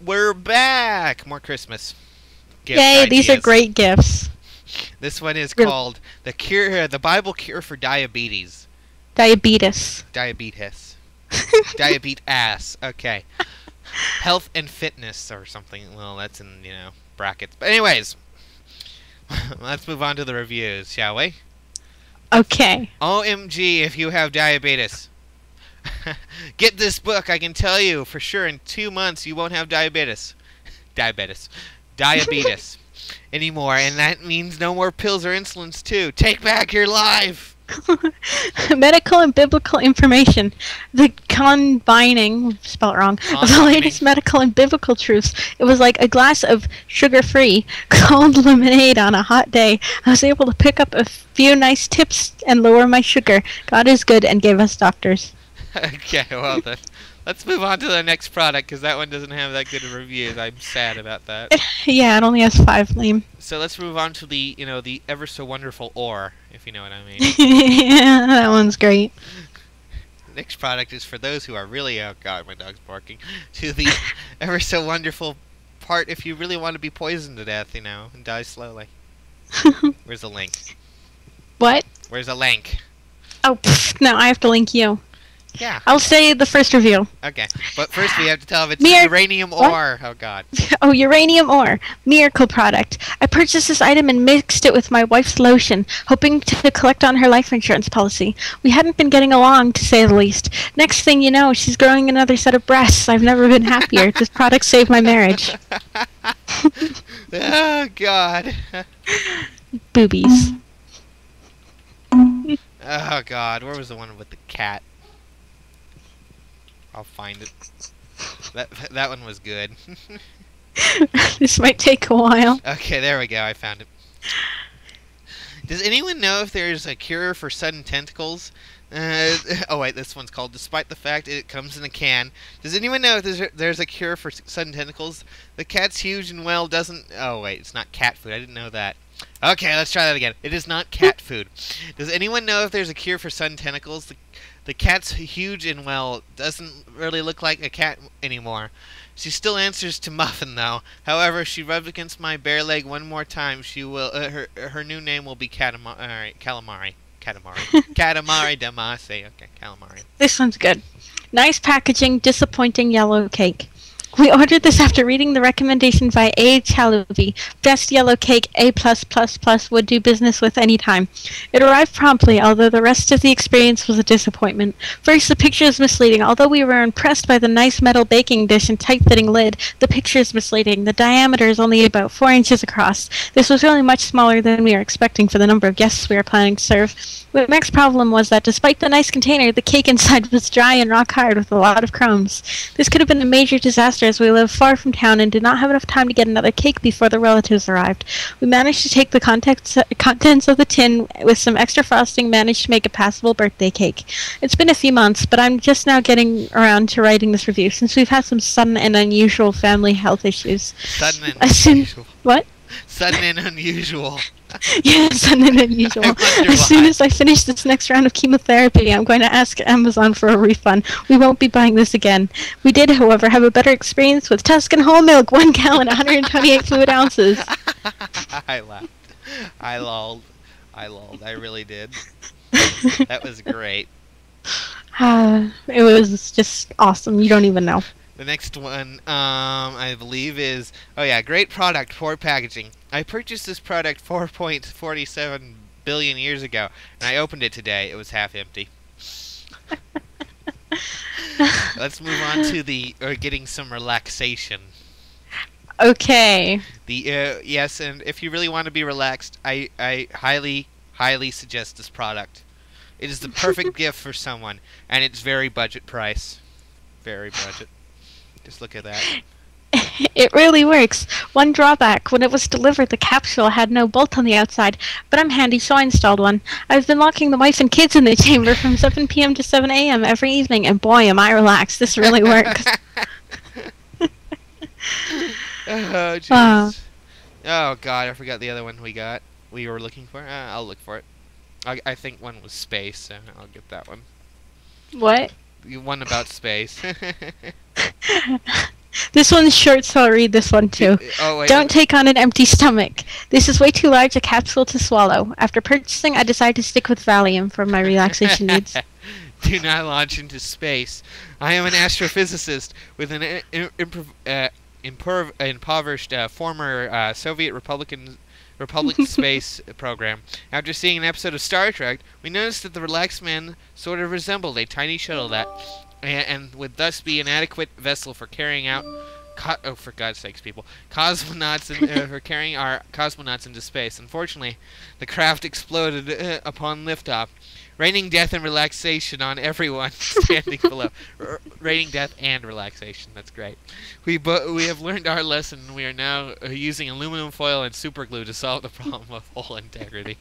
We're back! More Christmas gift Yay, these are ideas. great gifts. This one is called the Bible Cure for Diabetes. Diabetes. Diabetes. Diabetes. Okay. Health and fitness or something. Well, that's in, brackets. But anyways, let's move on to the reviews, shall we? Okay. OMG if you have diabetes. Get this book. I can tell you for sure in 2 months you won't have diabetes anymore, and that means no more pills or insulins too. Take back your life. Medical and biblical information. The combining, spell it wrong, of the latest medical and biblical truths. It was like a glass of sugar-free cold lemonade on a hot day. I was able to pick up a few nice tips and lower my sugar. God is good and gave us doctors. Okay, well then, let's move on to the next product because that one doesn't have that good of reviews. I'm sad about that. Yeah, it only has 5 lame. So let's move on to the, the ever so wonderful ore, if you know what I mean. Yeah, that one's great. The next product is for those who are really, oh god, my dog's barking, to the ever so wonderful part if you really want to be poisoned to death, and die slowly. Where's the link? What? Where's the link? Oh, no, I have to link you. Yeah. I'll say the first review. Okay, but first we have to tell if it's Mir- uranium What? ore. Oh god. Oh, uranium ore. Miracle product. I purchased this item and mixed it with my wife's lotion, hoping to collect on her life insurance policy. We hadn't been getting along, to say the least. Next thing you know, she's growing another set of breasts. I've never been happier. This product saved my marriage. Oh god. Boobies. Oh god, where was the one with the cat? I'll find it. That one was good. This might take a while. Okay, there we go. I found it. Does anyone know if there's a cure for sudden tentacles? Oh wait, this one's called Despite the Fact It Comes in a Can. Does anyone know if there's a cure for sudden tentacles? The cat's huge and well doesn't... Oh wait, it's not cat food. I didn't know that. Okay, let's try that again. It is not cat food. Does anyone know if there's a cure for sudden tentacles? The cat's huge and well doesn't really look like a cat anymore. She still answers to Muffin though. However, if she rubs against my bare leg one more time, she will. Her new name will be Calamari. Calamari Damase. Okay, Calamari. This one's good. Nice packaging, disappointing yellow cake. We ordered this after reading the recommendation by A. Chaluvi. Best yellow cake, A+++, would do business with any time. It arrived promptly, although the rest of the experience was a disappointment. First, the picture is misleading. Although we were impressed by the nice metal baking dish and tight-fitting lid, the picture is misleading. The diameter is only about 4 inches across. This was really much smaller than we were expecting for the number of guests we were planning to serve. The next problem was that despite the nice container, the cake inside was dry and rock hard with a lot of crumbs. This could have been a major disaster as we live far from town and did not have enough time to get another cake before the relatives arrived. We managed to take the contents of the tin with some extra frosting, managed to make a passable birthday cake. It's been a few months, but I'm just now getting around to writing this review since we've had some sudden and unusual family health issues. Sudden and unusual. What? Sudden and unusual. Yeah, sudden and unusual. As soon as I finish this next round of chemotherapy, I'm going to ask Amazon for a refund. We won't be buying this again. We did, however, have a better experience with Tuscan whole milk, 1 gallon, 128 fluid ounces. I laughed. I lolled. I really did. That was great. It was just awesome. You don't even know. The next one, I believe is... Oh yeah, great product, poor packaging. I purchased this product 4.47 billion years ago, and I opened it today. It was half empty. Let's move on to getting some relaxation. Okay. Yes, and if you really want to be relaxed, I highly suggest this product. It is the perfect gift for someone, and it's very budget price. Very budget. Just look at that. It really works. One drawback, when it was delivered, the capsule had no bolt on the outside, but I'm handy, so I installed one. I've been locking the wife and kids in the chamber from 7 p.m. to 7 a.m. every evening, and boy, am I relaxed. This really works. Oh, jeez. Oh, God, I forgot the other one we were looking for. I'll look for it. I think one was space, so I'll get that one. What? One about space. This one's short, so I'll read this one too. Oh, wait. Don't take on an empty stomach. This is way too large a capsule to swallow. After purchasing, I decided to stick with Valium for my relaxation needs. Do not launch into space. I am an astrophysicist with an impoverished former Soviet Republic space program. After seeing an episode of Star Trek, we noticed that the relaxman sort of resembled a tiny shuttle that, and would thus be an adequate vessel for carrying out, oh, for God's sakes, people, cosmonauts for carrying our cosmonauts into space. Unfortunately, the craft exploded upon liftoff, raining death and relaxation on everyone standing below. Raining death and relaxation. That's great. We have learned our lesson, and we are now using aluminum foil and superglue to solve the problem of hull integrity.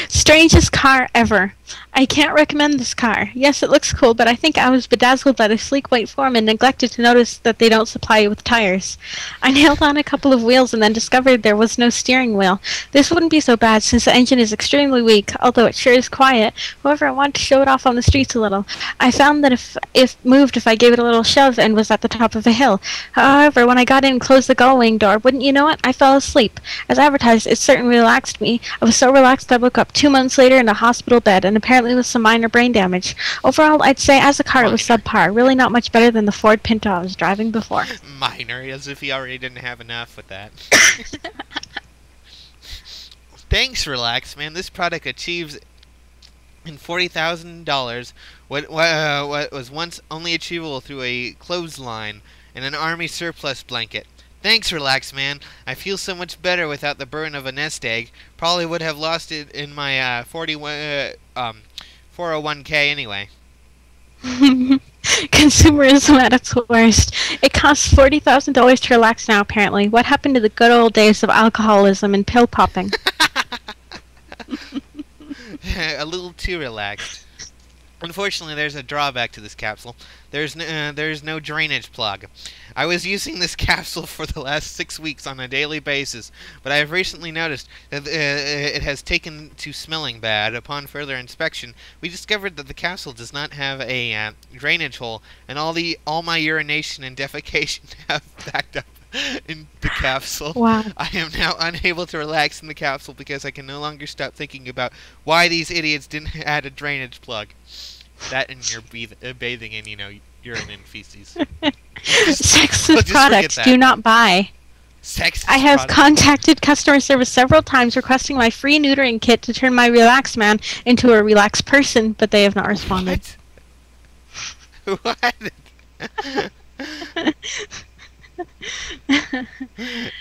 Strangest car ever. I can't recommend this car. Yes, it looks cool, but I think I was bedazzled by the sleek white form and neglected to notice that they don't supply you with tires. I nailed on a couple of wheels and then discovered there was no steering wheel. This wouldn't be so bad since the engine is extremely weak, although it sure is quiet. However, I wanted to show it off on the streets a little. I found that if I gave it a little shove and was at the top of a hill. However, when I got in and closed the gull-wing door, wouldn't you know it, I fell asleep. As advertised, it certainly relaxed me. I was so relaxed that I woke up 2 months later in a hospital bed, and apparently with some minor brain damage. Overall, I'd say as a car it was subpar, really not much better than the Ford Pinto I was driving before. Minor, as if he already didn't have enough with that. Thanks, Relax, man. This product achieves in $40,000 what was once only achievable through a clothesline and an army surplus blanket. Thanks, Relax, man. I feel so much better without the burn of a nest egg. Probably would have lost it in my 401k anyway. Consumerism at its worst. It costs $40,000 to relax now, apparently. What happened to the good old days of alcoholism and pill popping? A little too relaxed. Unfortunately, there's a drawback to this capsule. There's no drainage plug. I was using this capsule for the last 6 weeks on a daily basis, but I have recently noticed that it has taken to smelling bad. Upon further inspection, we discovered that the capsule does not have a drainage hole, and all my urination and defecation have backed up in the capsule. Wow. I am now unable to relax in the capsule because I can no longer stop thinking about why these idiots didn't add a drainage plug. That and you're bathing in, urine and feces. Sexist products do not buy. Sexist I have products. Contacted customer service several times requesting my free neutering kit to turn my relax man into a relaxed person, but they have not responded. What?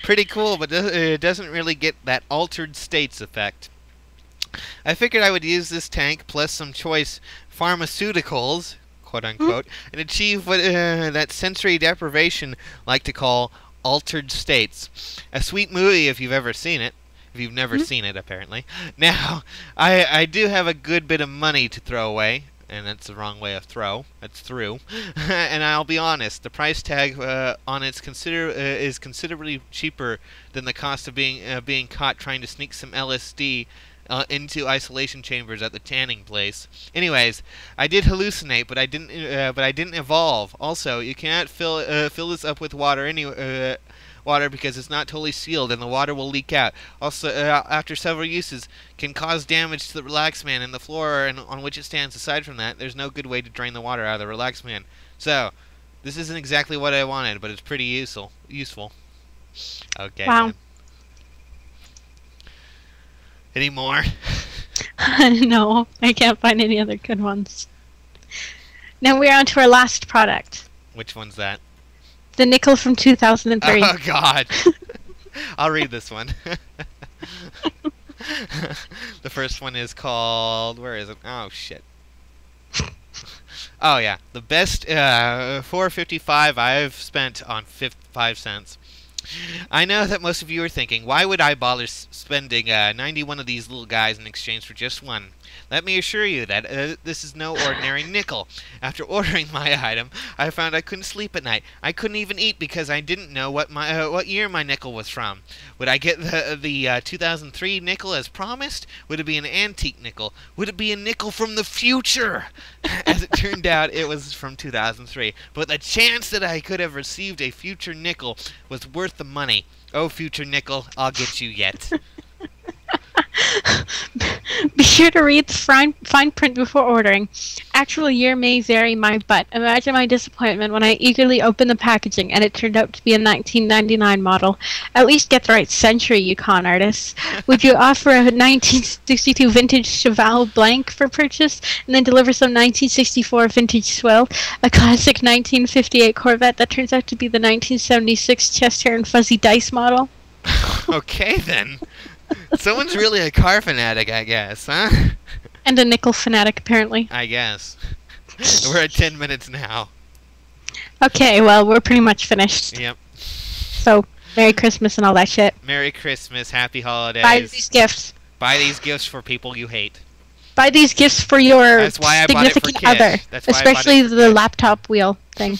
Pretty cool, but it doesn't really get that altered states effect. I figured I would use this tank plus some choice pharmaceuticals, quote unquote, and achieve what that sensory deprivation like to call altered states. A sweet movie if you've ever seen it. If you've never seen it, apparently. Now, I do have a good bit of money to throw away, and that's the wrong way of throw. That's through. And I'll be honest, the price tag on it is considerably cheaper than the cost of being caught trying to sneak some LSD into isolation chambers at the tanning place. Anyways, I did hallucinate, but I didn't evolve. Also, you cannot fill this up with water because it's not totally sealed and the water will leak out. Also, after several uses, can cause damage to the Relaxman and the floor on which it stands. Aside from that, there's no good way to drain the water out of the Relaxman. So, this isn't exactly what I wanted, but it's pretty useful. Okay. Wow. Then. Any more? No, I can't find any other good ones. Now we're on to our last product. Which one's that? The nickel from 2003. Oh, God. I'll read this one. The first one is called... Where is it? Oh, shit. Oh, yeah. The best $4.55 I've spent on 5 cents. I know that most of you are thinking, why would I bother spending 91 of these little guys in exchange for just one? Let me assure you that this is no ordinary nickel. After ordering my item, I found I couldn't sleep at night. I couldn't even eat because I didn't know what year my nickel was from. Would I get the 2003 nickel as promised? Would it be an antique nickel? Would it be a nickel from the future? As it turned out, it was from 2003. But the chance that I could have received a future nickel was worth the money. Oh, future nickel, I'll get you yet. Be sure to read the fine print before ordering. Actual year may vary my butt. Imagine my disappointment when I eagerly opened the packaging and it turned out to be a 1999 model. At least get the right century, you con artists. Would you offer a 1962 vintage Cheval Blanc for purchase and then deliver some 1964 vintage Swell, a classic 1958 Corvette that turns out to be the 1976 chest hair and fuzzy dice model? Okay, then. Someone's really a car fanatic, I guess, huh? And a nickel fanatic, apparently. I guess. We're at 10 minutes now. Okay, well, we're pretty much finished. Yep. So, Merry Christmas and all that shit. Merry Christmas, Happy Holidays. Buy these gifts. Buy these gifts for people you hate. Buy these gifts for your That's why I bought it for significant Kish. other. That's why I bought Especially it for the Kish. laptop wheel thing.